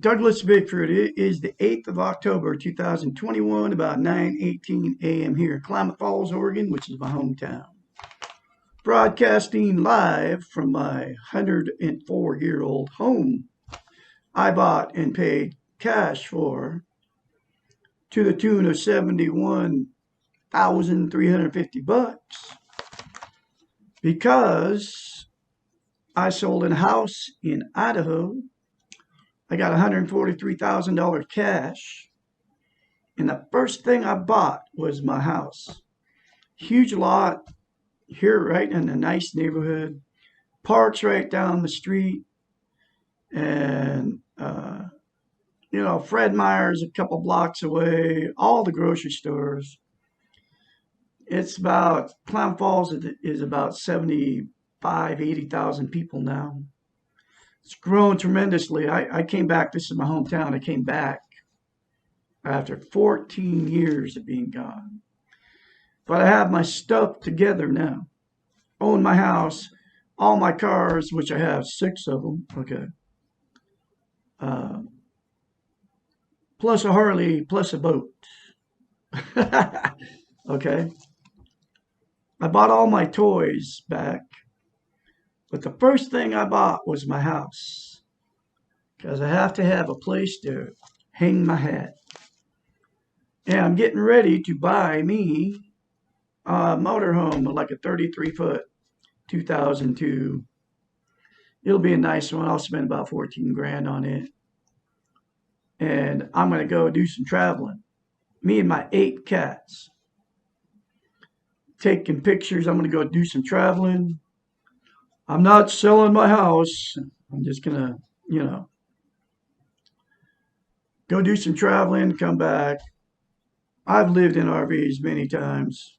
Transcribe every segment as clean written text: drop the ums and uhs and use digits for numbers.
Douglas Bickford. It is the 8th of October, 2021, about 9:18 a.m. here in Klamath Falls, Oregon, which is my hometown. Broadcasting live from my 104-year-old home I bought and paid cash for to the tune of 71,350 bucks because I sold a house in Idaho. I got $143,000 cash, and the first thing I bought was my house. Huge lot here, right in a nice neighborhood. Parks right down the street, and Fred Meyer's a couple blocks away. All the grocery stores. It's about Klamath Falls is about 80,000 people now. It's grown tremendously. I came back. This is my hometown. I came back after 14 years of being gone. But I have my stuff together now. Own my house, all my cars, which I have 6 of them. Okay. Plus a Harley, plus a boat. Okay. I bought all my toys back. But the first thing I bought was my house because I have to have a place to hang my hat. And I'm getting ready to buy me a motorhome, like a 33-foot 2002. It'll be a nice one. I'll spend about 14 grand on it. And I'm going to go do some traveling. Me and my 8 cats. Taking pictures. I'm going to go do some traveling. I'm not selling my house. I'm just going to, go do some traveling, come back. I've lived in RVs many times.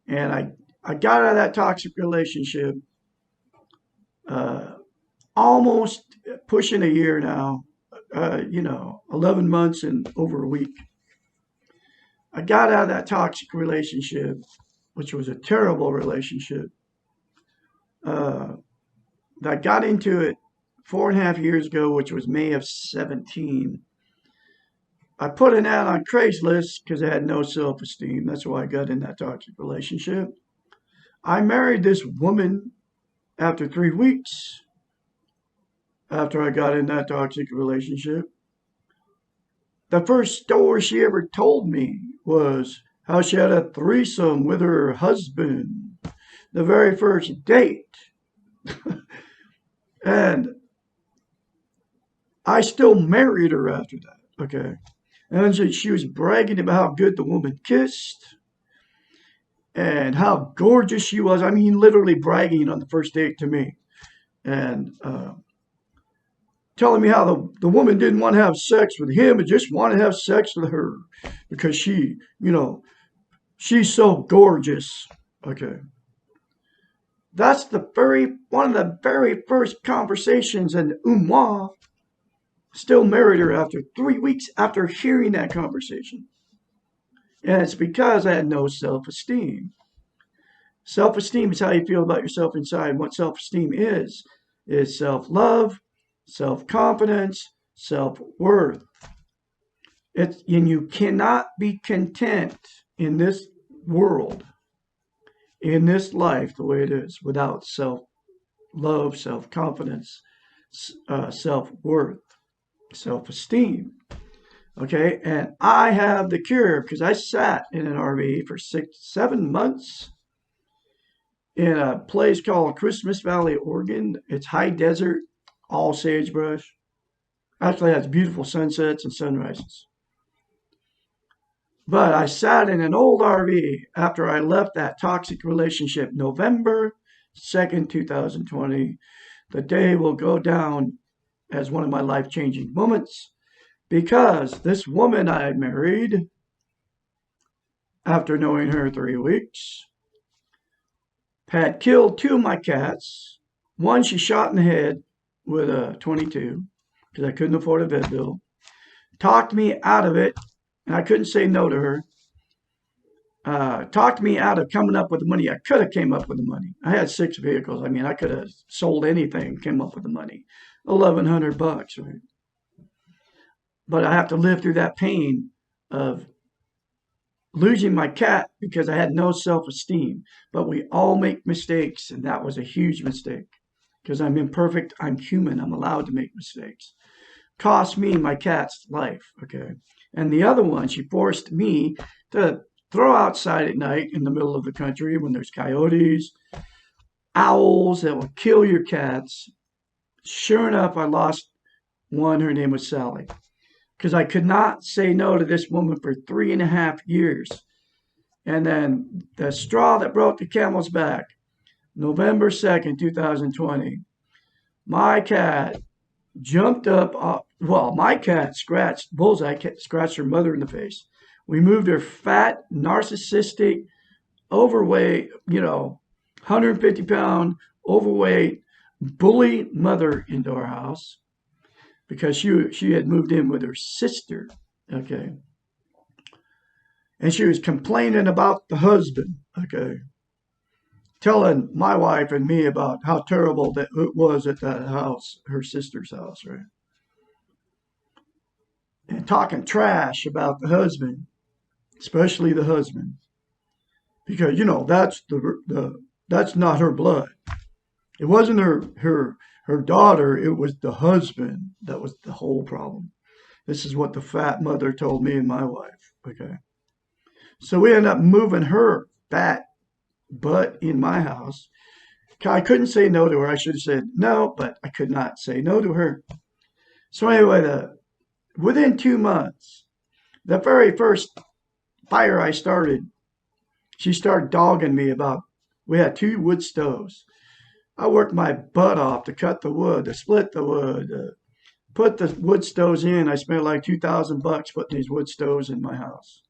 And I got out of that toxic relationship almost pushing a year now, 11 months and over a week. I got out of that toxic relationship, which was a terrible relationship. I got into it 4.5 years ago, which was May of 17. I put an ad on Craigslist because I had no self-esteem. That's why I got in that toxic relationship. I married this woman after 3 weeks after I got in that toxic relationship. The first story she ever told me was how she had a threesome with her husband the very first date. And I still married her after that, okay? And she was bragging about how good the woman kissed and how gorgeous she was. I mean, literally bragging on the first date to me. And telling me how the woman didn't want to have sex with him but just wanted to have sex with her because she's so gorgeous. Okay. That's one of the very first conversations, and moi still married her after 3 weeks after hearing that conversation. And it's because I had no self-esteem. Self-esteem is how you feel about yourself inside. And what self-esteem is self-love, self-confidence, self-worth. And you cannot be content in this world, in this life, the way it is, without self-love, self-confidence, self-worth, self-esteem. Okay, and I have the cure because I sat in an RV for 7 months in a place called Christmas Valley, Oregon. It's high desert, all sagebrush. Actually has beautiful sunsets and sunrises. But I sat in an old RV after I left that toxic relationship November 2nd, 2020. The day will go down as one of my life-changing moments because this woman I married after knowing her 3 weeks had killed 2 of my cats. One she shot in the head with a .22 because I couldn't afford a vet bill. Talked me out of it, and I couldn't say no to her. Talked me out of coming up with the money. I could have came up with the money. I had 6 vehicles. I mean, I could have sold anything, came up with the money. $1,100, right? but I have to live through that pain of losing my cat because I had no self-esteem. But we all make mistakes, and that was a huge mistake because I'm imperfect. I'm human. I'm allowed to make mistakes. Cost me my cat's life. Okay. And the other one, she forced me to throw outside at night in the middle of the country when there's coyotes, owls that will kill your cats. Sure enough, I lost one. Her name was Sally because I could not say no to this woman for 3.5 years. And then the straw that broke the camel's back, November 2nd, 2020, my cat jumped up. Well, my cat scratched, Bullseye scratched her mother in the face. We moved her fat, narcissistic, overweight, 150-pound, overweight, bully mother into our house because she had moved in with her sister. Okay. And she was complaining about the husband. Okay. Telling my wife and me about how terrible that it was at that house, her sister's house, right? And talking trash about the husband, especially the husband, because that's not her blood. It wasn't her daughter. It was the husband that was the whole problem. This is what the fat mother told me and my wife. Okay, so we ended up moving her fat butt in my house. I couldn't say no to her. I should have said no, but I could not say no to her. So anyway, within 2 months, the very first fire I started, she started dogging me about. We had 2 wood stoves. I worked my butt off to cut the wood, to split the wood, put the wood stoves in. I spent like $2,000 putting these wood stoves in my house.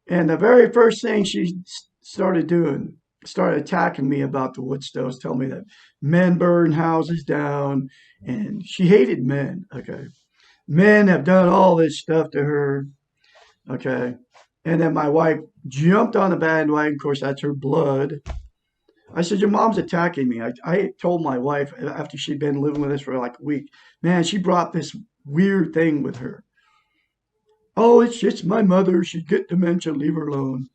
And the very first thing she started doing, started attacking me about the wood stoves, telling me that men burn houses down, and she hated men. Okay, men have done all this stuff to her. Okay, and then my wife jumped on the bandwagon. Of course, that's her blood. I said, your mom's attacking me. I told my wife after she'd been living with us for like a week, man, she brought this weird thing with her. Oh, it's just my mother. She'd get dementia. Leave her alone.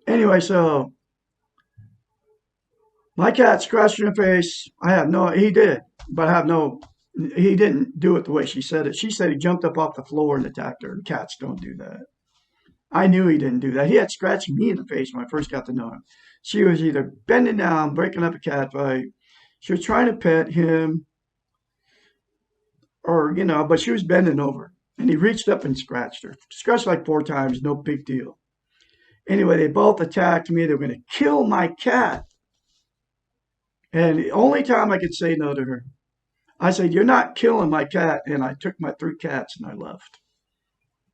Anyway, so my cat scratched her in the face. He did, but he didn't do it the way she said it. She said he jumped up off the floor and attacked her. Cats don't do that. I knew he didn't do that. He had scratched me in the face when I first got to know him. She was either bending down, breaking up a cat fight. She was trying to pet him, but she was bending over. And he reached up and scratched her. Scratched like 4 times, no big deal. Anyway, they both attacked me. They were going to kill my cat. And the only time I could say no to her, I said, you're not killing my cat. And I took my 3 cats and I left.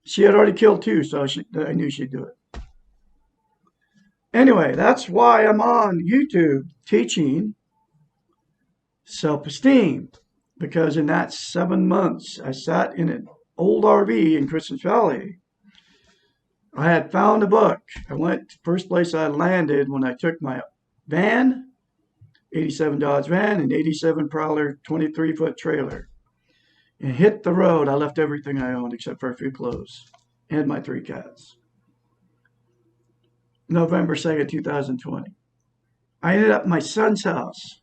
She had already killed 2, so I knew she'd do it. Anyway, that's why I'm on YouTube teaching self-esteem. Because in that 7 months, I sat in an old RV in Christmas Valley. I had found a book. I went to the first place I landed when I took my van, 87 Dodge van, and 87 Prowler 23-foot trailer, and hit the road. I left everything I owned except for a few clothes and my 3 cats. November 2020. I ended up at my son's house,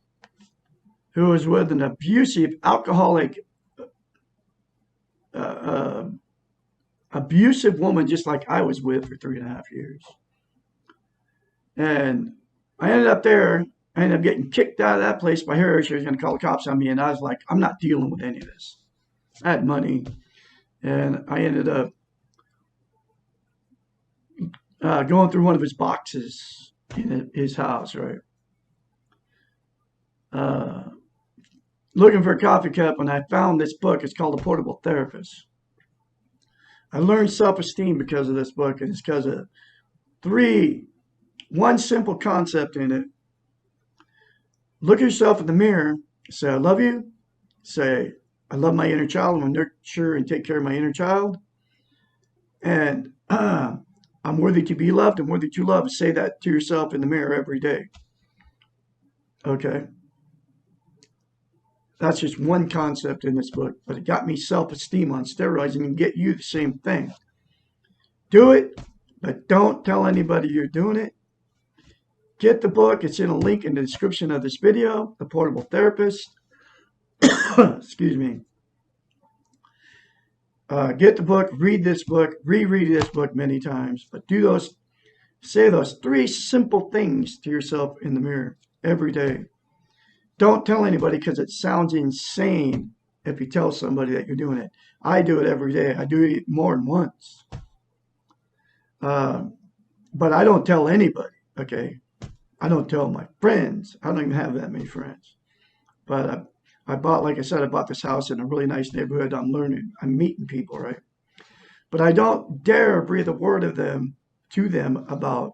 who was with an abusive, alcoholic, abusive woman, just like I was with for 3.5 years. And I ended up there. I ended up getting kicked out of that place by her. She was going to call the cops on me, and I was like, I'm not dealing with any of this. I had money, and I ended up going through one of his boxes in his house, right? Looking for a coffee cup, and I found this book. It's called The Portable Therapist. I learned self-esteem because of this book, and it's because of one simple concept in it. Look at yourself in the mirror, say, I love you, say, I love my inner child, I'm going to nurture and take care of my inner child, and I'm worthy to be loved, I'm worthy to love. Say that to yourself in the mirror every day. Okay? That's just one concept in this book, but it got me self-esteem on steroids and can get you the same thing. Do it, but don't tell anybody you're doing it. Get the book. It's in a link in the description of this video, The Portable Therapist. Excuse me. Get the book, read this book, reread this book many times, but say those 3 simple things to yourself in the mirror every day. Don't tell anybody because it sounds insane if you tell somebody that you're doing it. I do it every day. I do it more than once. But I don't tell anybody, okay? I don't tell my friends. I don't even have that many friends. But I bought, like I said, I bought this house in a really nice neighborhood. I'm meeting people, right? But I don't dare breathe a word to them about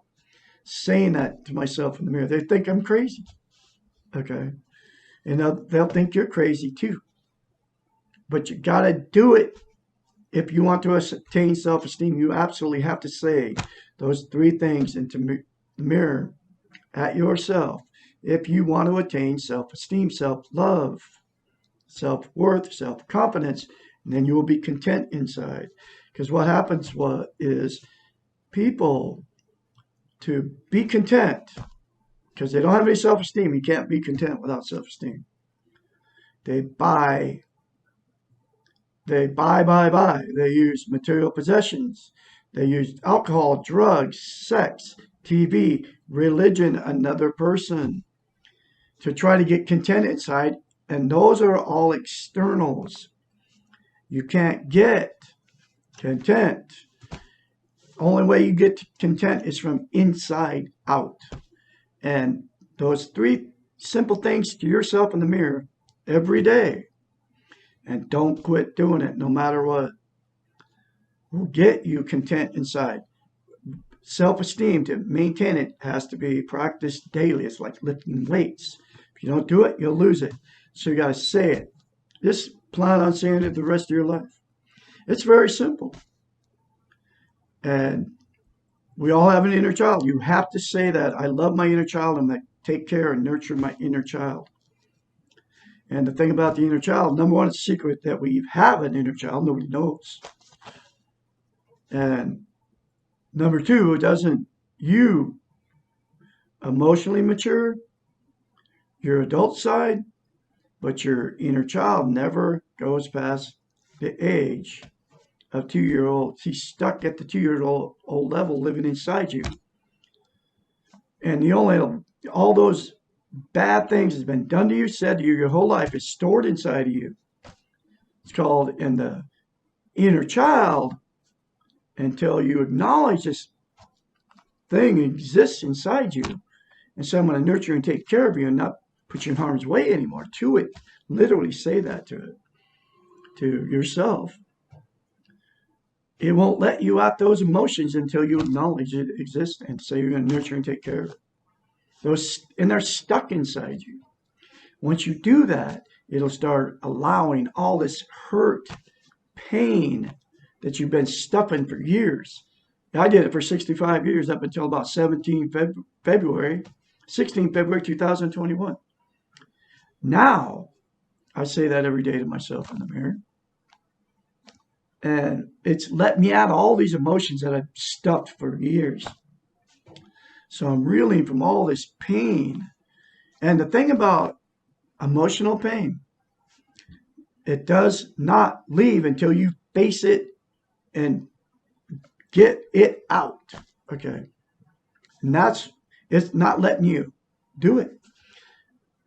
saying that to myself in the mirror. They think I'm crazy, okay? And they'll think you're crazy too. But you got to do it. If you want to attain self-esteem, you absolutely have to say those 3 things into the mirror at yourself. If you want to attain self-esteem, self-love, self-worth, self-confidence, then you will be content inside. Because what happens is people, to be content, because they don't have any self-esteem, you can't be content without self-esteem. They buy. They buy. They use material possessions. They use alcohol, drugs, sex, TV, religion, another person to try to get content inside. And those are all externals. You can't get content. Only way you get content is from inside out. And those 3 simple things to yourself in the mirror every day, and don't quit doing it no matter what, will get you content inside. Self-esteem, to maintain it, has to be practiced daily. It's like lifting weights. If you don't do it, you'll lose it. So you got to say it. Just plan on saying it the rest of your life. It's very simple. And we all have an inner child. You have to say that. I love my inner child. I'm going to take care and nurture my inner child. And the thing about the inner child, number one, it's a secret that we have an inner child. Nobody knows. And number 2, you emotionally mature, your adult side, but your inner child never goes past the age of 2-year-old. He's stuck at the 2-year-old level living inside you. And all those bad things has been done to you, said to you your whole life, is stored inside of you. It's called in the inner child. Until you acknowledge this thing exists inside you, and so I'm going to nurture and take care of you and not put you in harm's way anymore. To it, literally say that to yourself. It won't let you out those emotions until you acknowledge it exists and say you're going to nurture and take care of it. And they're stuck inside you. Once you do that, it'll start allowing all this hurt, pain that you've been stuffing for years. I did it for 65 years up until about 16 February 2021. Now, I say that every day to myself in the mirror. And it's let me out all these emotions that I've stuffed for years. So I'm reeling from all this pain. And the thing about emotional pain, it does not leave until you face it and get it out. Okay. And it's not letting you do it.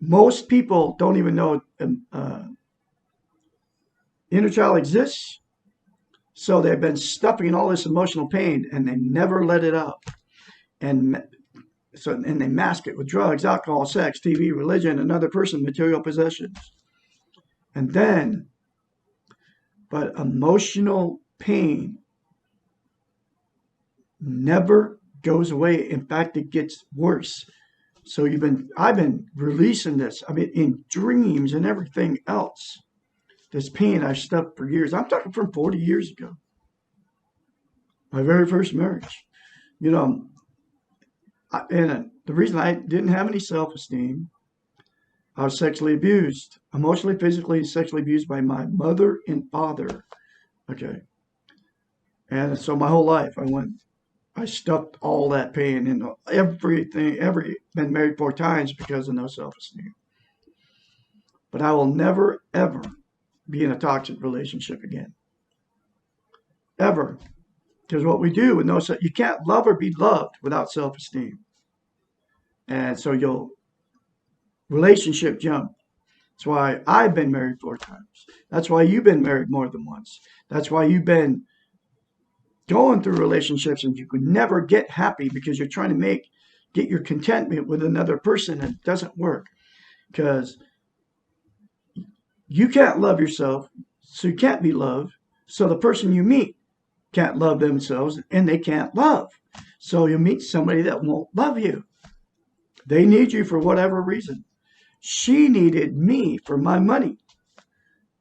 Most people don't even know inner child exists. So they've been stuffing all this emotional pain and they never let it out. And they mask it with drugs, alcohol, sex, TV, religion, another person, material possessions. But emotional pain never goes away. In fact, it gets worse. So I've been releasing this. I mean, in dreams and everything else. This pain I've stuffed for years. I'm talking from 40 years ago. My very first marriage. And the reason I didn't have any self-esteem, I was sexually abused, emotionally, physically, and sexually abused by my mother and father. Okay. And so my whole life, I stuffed all that pain into everything, been married 4 times because of no self-esteem. But I will never, ever be in a toxic relationship again. Ever. Because what we do with you can't love or be loved without self-esteem. And so relationship jump. That's why I've been married 4 times. That's why you've been married more than once. That's why you've been going through relationships and you can never get happy because you're trying to get your contentment with another person and it doesn't work because you can't love yourself, so you can't be loved. So the person you meet can't love themselves and they can't love. So you meet somebody that won't love you. They need you for whatever reason. She needed me for my money.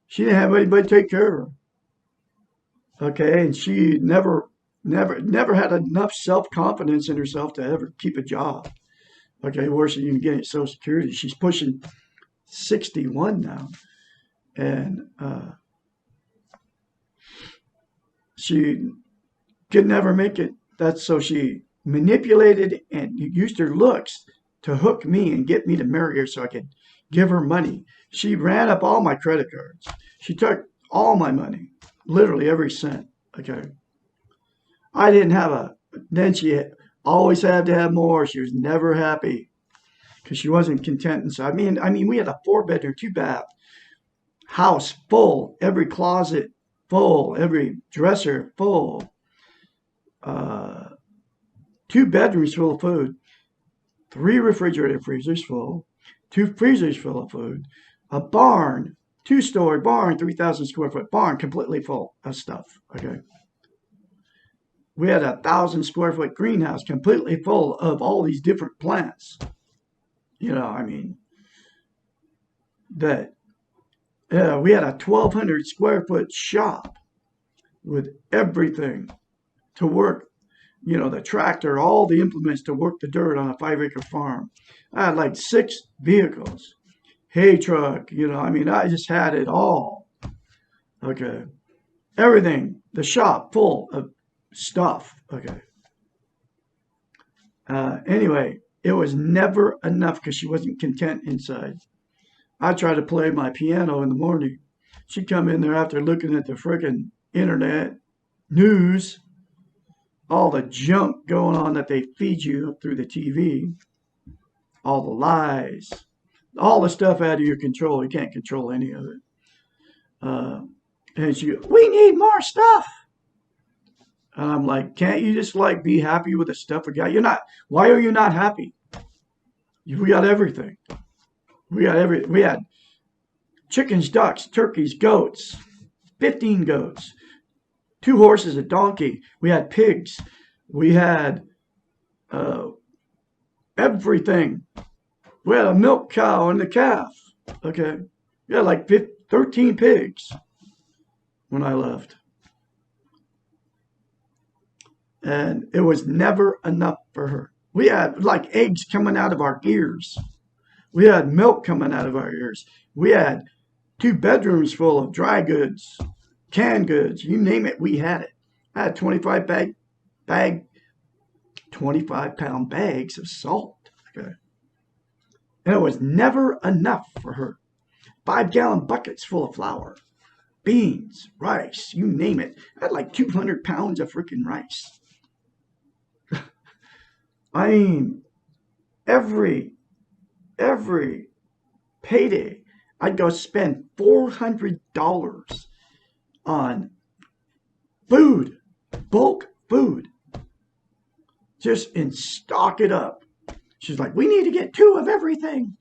She didn't have anybody to take care of her. Okay, and she never had enough self-confidence in herself to ever keep a job. Okay, worse than even getting Social Security. She's pushing 61 now. And she could never make it. So she manipulated and used her looks to hook me and get me to marry her so I could give her money. She ran up all my credit cards. She took all my money, literally every cent. Okay. I didn't have then she always had to have more. She was never happy because she wasn't content inside. I mean, we had a 4-bedroom, 2-bath house full, every closet full, every dresser full, 2 bedrooms full of food, 3 refrigerator freezers full, 2 freezers full of food, a barn, 2-story barn, 3,000 square foot barn, completely full of stuff. Okay. We had a 1,000 square foot greenhouse completely full of all these different plants. I mean, that we had a 1,200 square foot shop with everything to work, the tractor, all the implements to work the dirt on a 5-acre farm. I had like 6 vehicles, hay truck, I just had it all. Okay. Everything, the shop full of stuff. Okay. Anyway, it was never enough because she wasn't content inside. I tried to play my piano in the morning. She'd come in there after looking at the frickin' internet, news, all the junk going on that they feed you through the TV, all the lies, all the stuff out of your control. You can't control any of it. And we need more stuff. And I'm like, can't you just be happy with the stuff we got? Why are you not happy? We got everything. We had chickens, ducks, turkeys, goats, 15 goats, 2 horses, a donkey. We had pigs. We had everything. We had a milk cow and a calf. Okay. We had like 13 pigs when I left. And it was never enough for her. We had like eggs coming out of our ears. We had milk coming out of our ears. We had 2 bedrooms full of dry goods, canned goods, you name it, we had it. I had 25-pound bags of salt. Okay. And it was never enough for her. 5-gallon buckets full of flour, beans, rice, you name it. I had like 200 pounds of freaking rice. I mean, every payday, I'd go spend $400 on food, bulk food, just and stock it up. She's like, we need to get 2 of everything.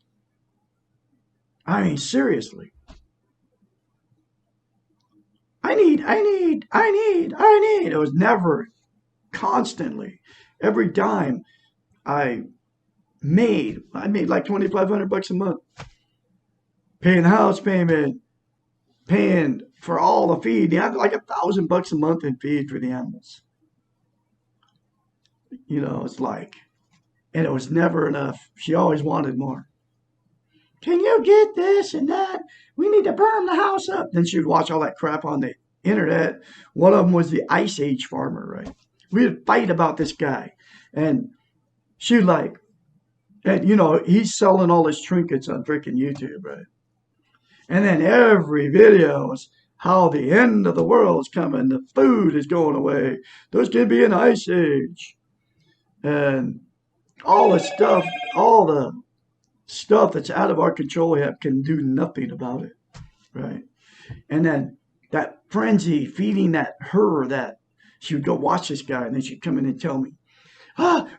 I mean, seriously. I need. It was never constantly. Every dime I made like $2,500 a month. Paying the house payment, paying for all the feed. I had like $1,000 a month in feed for the animals. It's like, and it was never enough. She always wanted more. can you get this and that? We need to burn the house up. Then she would watch all that crap on the internet. One of them was the Ice Age farmer, right? We would fight about this guy. And she'd like, and he's selling all his trinkets on freaking YouTube, right? And then every video is how the end of the world is coming. The food is going away. There's going to be an ice age. And all the stuff, all the stuff that's out of our control can do nothing about it, right? And then that frenzy feeding that she would go watch this guy and then she'd come in and tell me,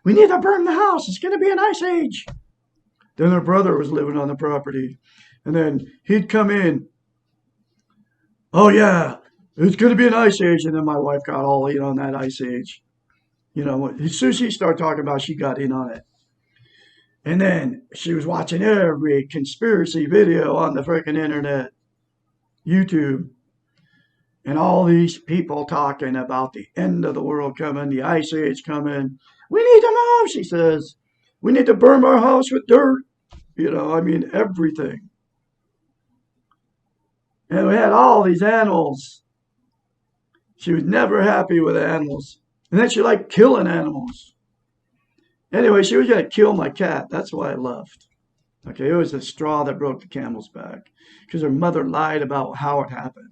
we need to burn the house. It's going to be an ice age. Then her brother was living on the property. And then he'd come in. Oh, yeah, it's going to be an ice age. And then my wife got all in on that ice age. As soon as she started talking about it, she got in on it. And then she was watching every conspiracy video on the freaking internet, YouTube. And all these people talking about the end of the world coming, the ice age coming. We need to move, she says. We need to burn our house with dirt. Everything. And we had all these animals. She was never happy with animals. And then she liked killing animals. Anyway, she was going to kill my cat. That's why I left. Okay, it was the straw that broke the camel's back. Because her mother lied about how it happened.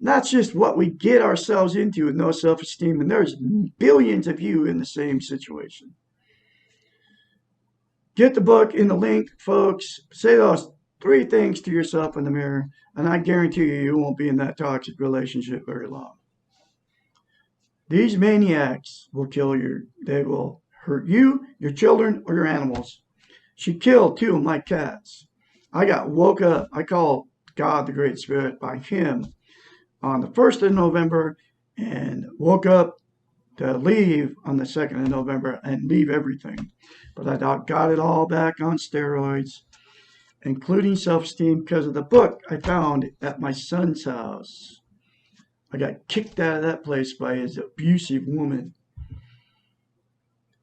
That's just what we get ourselves into with no self-esteem. And there's billions of you in the same situation. Get the book in the link, folks. Say those 3 things to yourself in the mirror, and I guarantee you won't be in that toxic relationship very long. These maniacs will kill you. They will hurt you, your children, or your animals. She killed 2 of my cats. I got woke up. I call God the Great Spirit by him on the 1st of November and woke up to leave on the 2nd of November and leave everything. But I got it all back on steroids, including self-esteem, because of the book I found at my son's house. I got kicked out of that place by his abusive woman.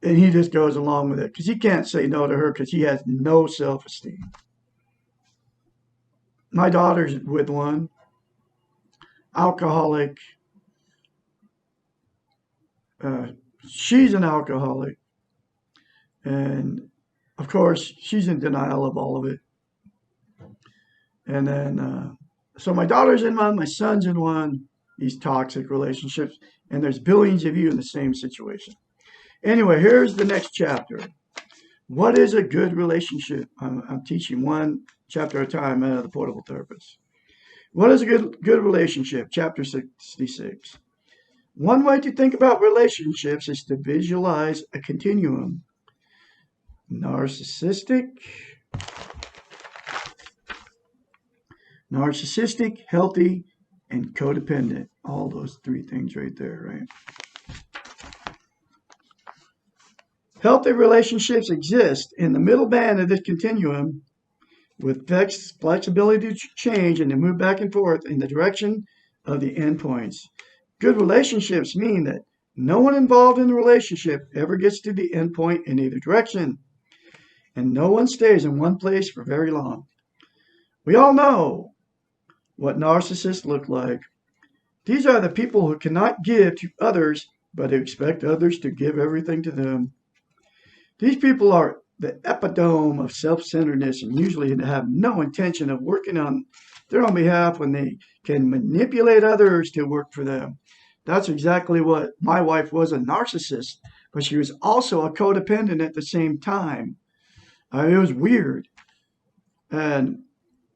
And he just goes along with it because he can't say no to her because he has no self-esteem. My daughter's with one, alcoholic. She's an alcoholic. And, of course, she's in denial of all of it. And then, so my daughter's in one, my son's in one, these toxic relationships, and there's billions of you in the same situation. Anyway, here's the next chapter. What is a good relationship? I'm teaching one chapter at a time out of the Portable Therapist. What is a good relationship? Chapter 66. One way to think about relationships is to visualize a continuum. Narcissistic, healthy, and codependent. All those 3 things right there, right? Healthy relationships exist in the middle band of this continuum with flexibility to change and to move back and forth in the direction of the endpoints. Good relationships mean that no one involved in the relationship ever gets to the endpoint in either direction, and no one stays in one place for very long. We all know what narcissists look like. These are the people who cannot give to others, but who expect others to give everything to them. These people are the epitome of self-centeredness and usually have no intention of working on their own behalf when they can manipulate others to work for them. That's exactly what my wife was, a narcissist, but she was also a codependent at the same time. It was weird. And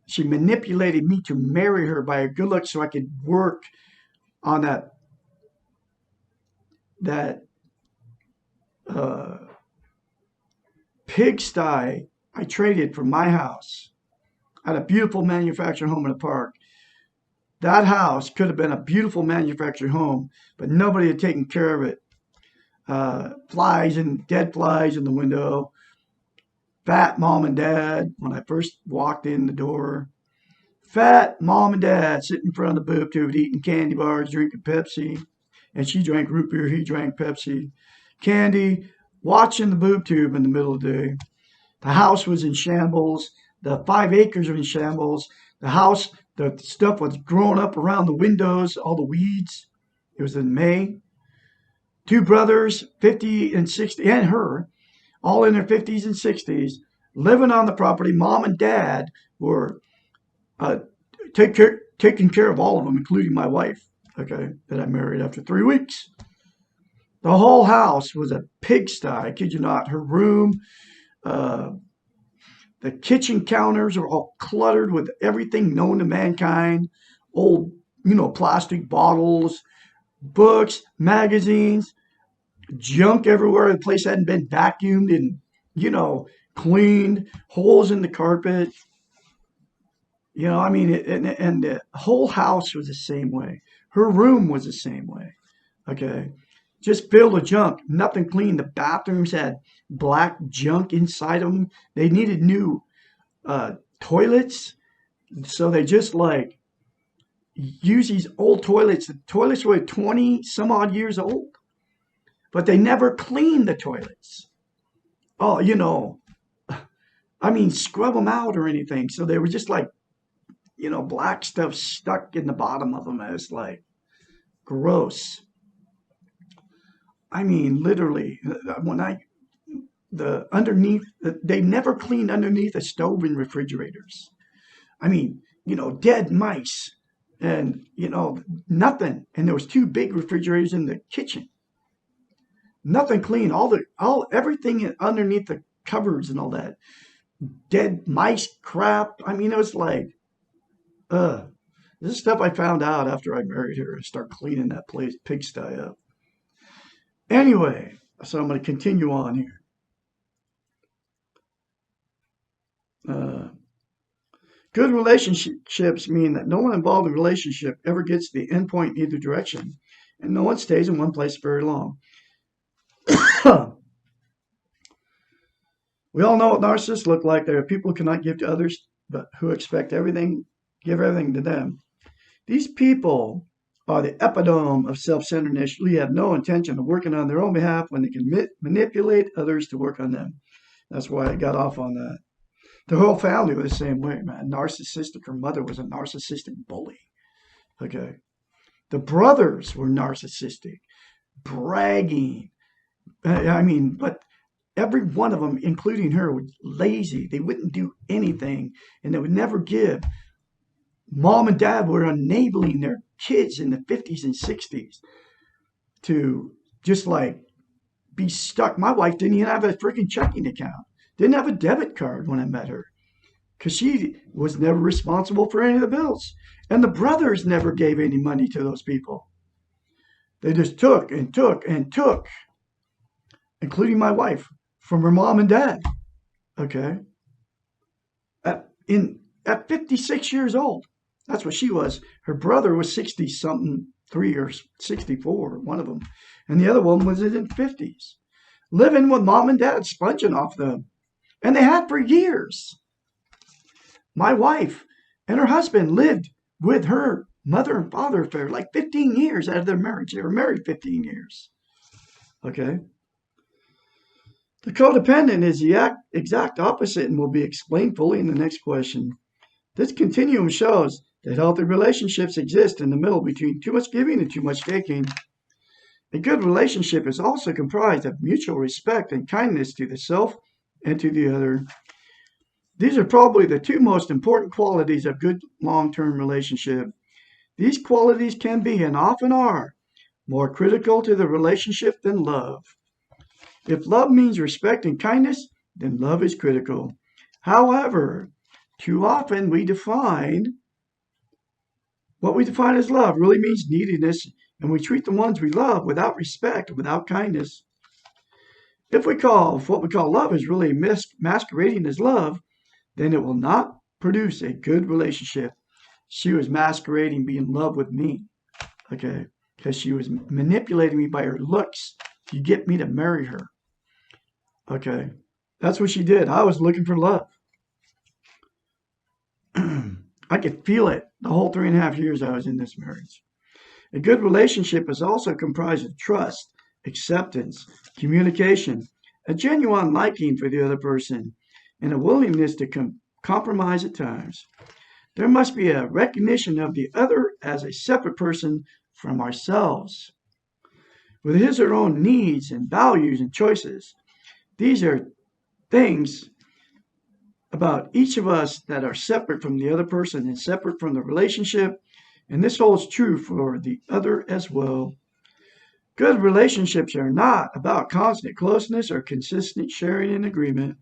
she manipulated me to marry her by her good looks so I could work on that pigsty I traded for my house. I had a beautiful manufactured home in a park. That house could have been a beautiful manufactured home, but nobody had taken care of it. Dead flies in the window. Fat mom and dad when I first walked in the door. Fat mom and dad sitting in front of the boob tube eating candy bars, drinking Pepsi. And she drank root beer, he drank Pepsi. Candy, watching the boob tube in the middle of the day. The house was in shambles. The 5 acres were in shambles. The house, the stuff was growing up around the windows, all the weeds. It was in May. Two brothers, 50 and 60, and her, all in their 50s and 60s, living on the property. Mom and dad were uh, taking care of all of them, including my wife, okay, that I married after 3 weeks. The whole house was a pigsty. I kid you not. Her room, uh, the kitchen counters are all cluttered with everything known to mankind. Old, plastic bottles, books, magazines, junk everywhere. The place hadn't been vacuumed and, cleaned, holes in the carpet. And the whole house was the same way. Her room was the same way. Okay. Just filled with junk, nothing clean. The bathrooms had black junk inside them. They needed new toilets. So they just like use these old toilets. The toilets were 20 some odd years old, but they never cleaned the toilets. Oh, scrub them out or anything. So they were just like, black stuff stuck in the bottom of them. As like gross. Literally, they never cleaned underneath a stove and refrigerators. Dead mice and, nothing. And there was 2 big refrigerators in the kitchen. Nothing clean. Everything underneath the cupboards and all that. Dead mice crap. It was like, this is stuff I found out after I married her and start cleaning that place, pigsty up. Anyway, so I'm going to continue on here. Good relationships mean that no one involved in a relationship ever gets to the end point in either direction, and no one stays in one place very long. We all know what narcissists look like. They are people who cannot give to others, but who expect give everything to them. These people are the epitome of self-centeredness. Really have no intention of working on their own behalf when they can manipulate others to work on them. That's why I got off on that. The whole family was the same way, man. Narcissistic. Her mother was a narcissistic bully. Okay. The brothers were narcissistic, bragging. But every one of them, including her, was lazy. They wouldn't do anything, and they would never give. Mom and dad were enabling their kids in the 50s and 60s to just like be stuck. My wife didn't even have a freaking checking account. Didn't have a debit card when I met her because she was never responsible for any of the bills. And the brothers never gave any money to those people. They just took and took and took, including my wife, from her mom and dad. Okay. At 56 years old. That's what she was. Her brother was 60 something, 3 or 64, one of them. And the other one was in the 50s. Living with mom and dad, sponging off them. And they had for years. My wife and her husband lived with her mother and father for like 15 years out of their marriage. They were married 15 years. Okay. The codependent is the exact opposite and will be explained fully in the next question. This continuum shows that healthy relationships exist in the middle between too much giving and too much taking. A good relationship is also comprised of mutual respect and kindness to the self and to the other. These are probably the 2 most important qualities of good long-term relationship. These qualities can be, and often are, more critical to the relationship than love. If love means respect and kindness, then love is critical. However, too often what we define as love really means neediness, and we treat the ones we love without respect, without kindness. If what we call love is really masquerading as love, then it will not produce a good relationship. She was masquerading being in love with me, okay, because she was manipulating me by her looks to get me to marry her. Okay, that's what she did. I was looking for love. I could feel it the whole 3.5 years I was in this marriage. A good relationship is also comprised of trust, acceptance, communication, a genuine liking for the other person, and a willingness to compromise at times. There must be a recognition of the other as a separate person from ourselves, with his or her own needs and values and choices. These are things about each of us that are separate from the other person and separate from the relationship, and this holds true for the other as well. Good relationships are not about constant closeness or consistent sharing and agreement.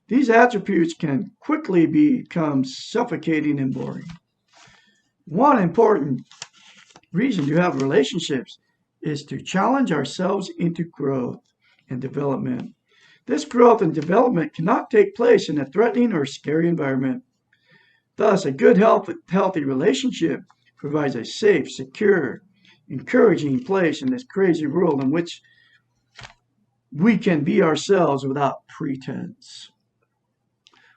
These attributes can quickly become suffocating and boring. One important reason to have relationships is to challenge ourselves into growth and development. This growth and development cannot take place in a threatening or scary environment. Thus, a good, healthy relationship provides a safe, secure, encouraging place in this crazy world in which we can be ourselves without pretense.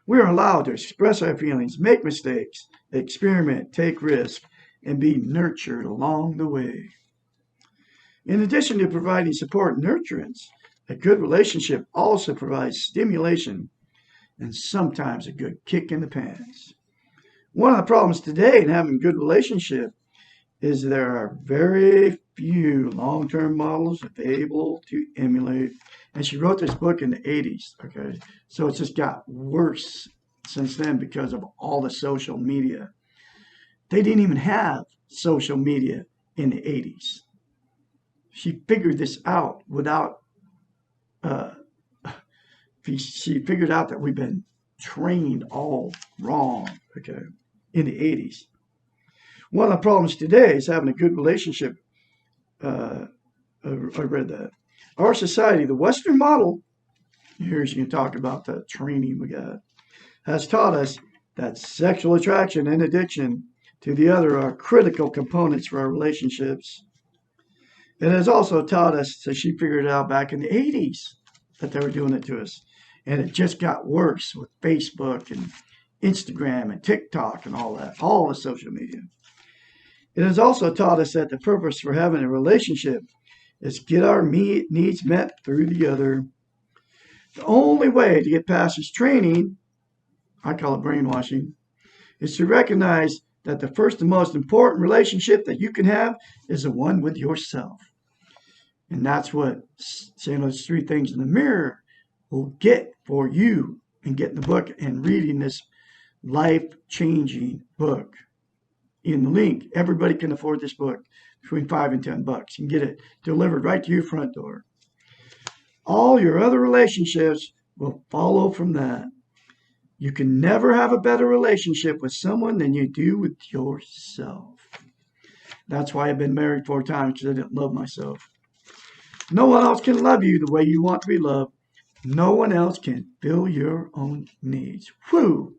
We are allowed to express our feelings, make mistakes, experiment, take risks, and be nurtured along the way. In addition to providing support and nurturance, a good relationship also provides stimulation and sometimes a good kick in the pants. One of the problems today in having a good relationship is there are very few long-term models available to emulate. And she wrote this book in the 80s, okay? So it's just got worse since then because of all the social media. They didn't even have social media in the 80s. She figured this out without, she figured out that we've been trained all wrong, okay, in the 80s. One of the problems today is having a good relationship. I read that. Our society, the Western model, here's you can talk about the training we got, has taught us that sexual attraction and addiction to the other are critical components for our relationships. It has also taught us, so she figured it out back in the 80s, that they were doing it to us. And it just got worse with Facebook and Instagram and TikTok and all that, all the social media. It has also taught us that the purpose for having a relationship is to get our needs met through the other. The only way to get past this training, I call it brainwashing, is to recognize that the first and most important relationship that you can have is the one with yourself. And that's what saying those three things in the mirror will get for you and getting the book and reading this life-changing book. In the link, everybody can afford this book between $5 and $10. You can get it delivered right to your front door. All your other relationships will follow from that. You can never have a better relationship with someone than you do with yourself. That's why I've been married 4 times, because I didn't love myself. No one else can love you the way you want to be loved. No one else can fill your own needs. Whew!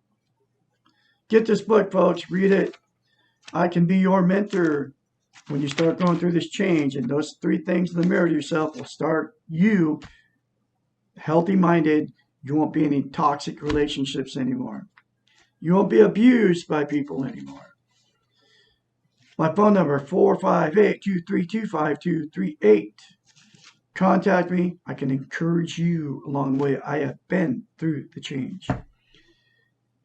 Get this book, folks. Read it. I can be your mentor when you start going through this change. And those 3 things in the mirror to yourself will start you healthy-minded. You won't be in any toxic relationships anymore. You won't be abused by people anymore. My phone number, 458-232-5238. Contact me. I can encourage you along the way. I have been through the change.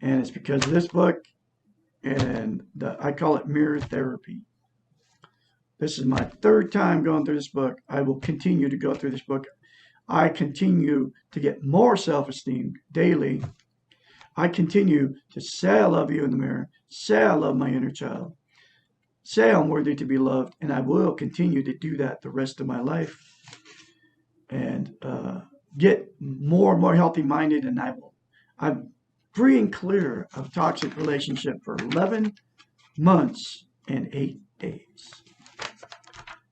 And it's because of this book, and I call it mirror therapy. This is my 3rd time going through this book. I will continue to go through this book. I continue to get more self-esteem daily. I continue to say I love you in the mirror, say I love my inner child, say I'm worthy to be loved, and I will continue to do that the rest of my life. And get more and more healthy-minded, and I'm free and clear of toxic relationship for 11 months and 8 days.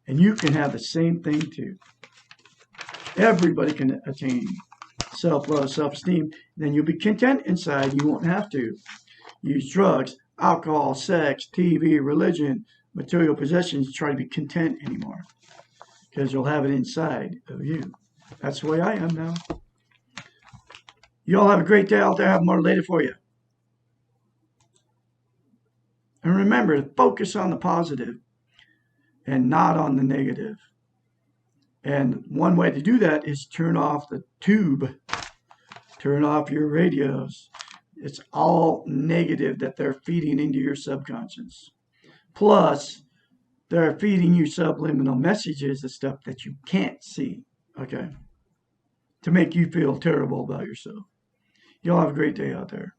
And you can have the same thing too. Everybody can attain self-love, self-esteem. Then you'll be content inside. You won't have to use drugs, alcohol, sex, TV, religion, material possessions to try to be content anymore. Because you'll have it inside of you. That's the way I am now. You all have a great day out there. I have more later for you. And remember to focus on the positive and not on the negative. And one way to do that is turn off the tube Turn off your radios. It's all negative that they're feeding into your subconscious. Plus, they're feeding you subliminal messages of stuff that you can't see, okay, to make you feel terrible about yourself. Y'all have a great day out there.